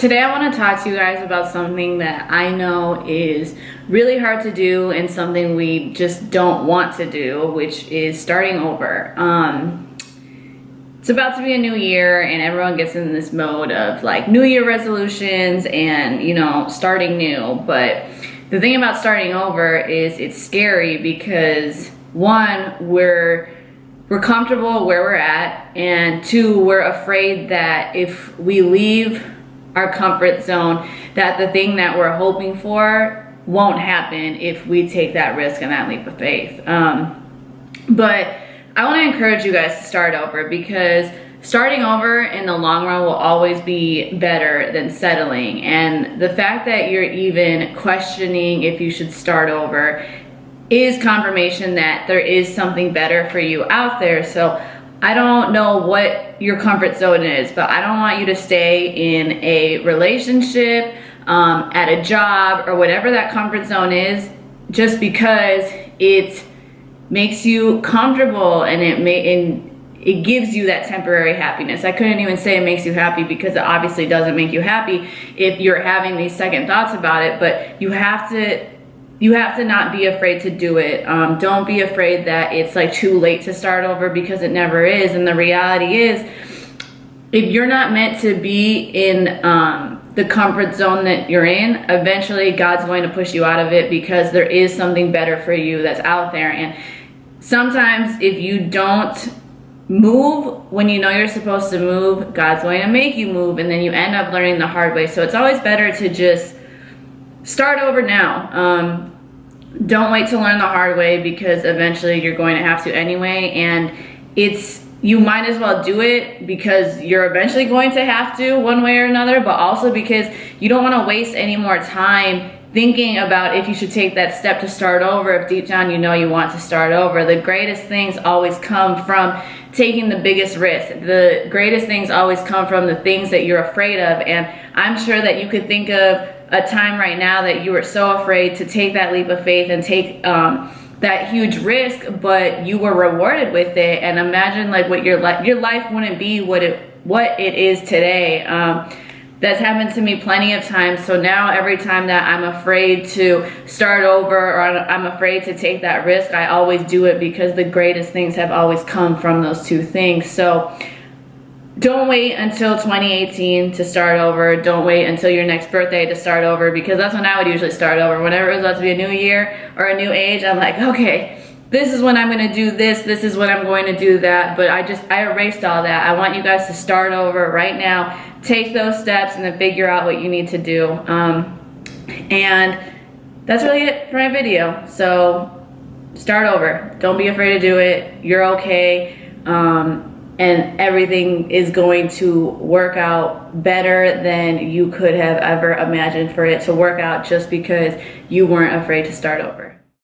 Today I want to talk to you guys about something that I know is really hard to do and something we just don't want to do, which is starting over. It's about to be a new year and everyone gets in this mode of like New Year resolutions and, you know, starting new. But the thing about starting over is it's scary because one, we're comfortable where we're at, and two, we're afraid that if we leave our comfort zone, that the thing that we're hoping for won't happen if we take that risk and that leap of faith. But I want to encourage you guys to start over, because starting over in the long run will always be better than settling. And the fact that you're even questioning if you should start over is confirmation that there is something better for you out there. So I don't know what your comfort zone is, but I don't want you to stay in a relationship, at a job, or whatever that comfort zone is, just because it makes you comfortable and it gives you that temporary happiness. I couldn't even say it makes you happy, because it obviously doesn't make you happy if you're having these second thoughts about it, but you have to not be afraid to do it. Don't be afraid that it's like too late to start over, because it never is. And the reality is, if you're not meant to be in the comfort zone that you're in, eventually God's going to push you out of it, because there is something better for you that's out there. And sometimes if you don't move when you know you're supposed to move, God's going to make you move, and then you end up learning the hard way. So it's always better to just start over now. Don't wait to learn the hard way, because eventually you're going to have to anyway, and you might as well do it because you're eventually going to have to one way or another, but also because you don't want to waste any more time thinking about if you should take that step to start over if deep down you know you want to start over. The greatest things always come from taking the biggest risk. The greatest things always come from the things that you're afraid of, and I'm sure that you could think of a time right now that you were so afraid to take that leap of faith and take that huge risk, but you were rewarded with it. And imagine like what your life wouldn't be what it is today. That's happened to me plenty of times. So now every time that I'm afraid to start over, or I'm afraid to take that risk, I always do it, because the greatest things have always come from those two things. So don't wait until 2018 to start over. Don't wait until your next birthday to start over, because that's when I would usually start over. Whenever it was about to be a new year or a new age, I'm like, okay, this is when I'm going to do this. This is when I'm going to do that. But I erased all that. I want you guys to start over right now. Take those steps and then figure out what you need to do. And that's really it for my video. So start over. Don't be afraid to do it. You're okay. And everything is going to work out better than you could have ever imagined for it to work out, just because you weren't afraid to start over.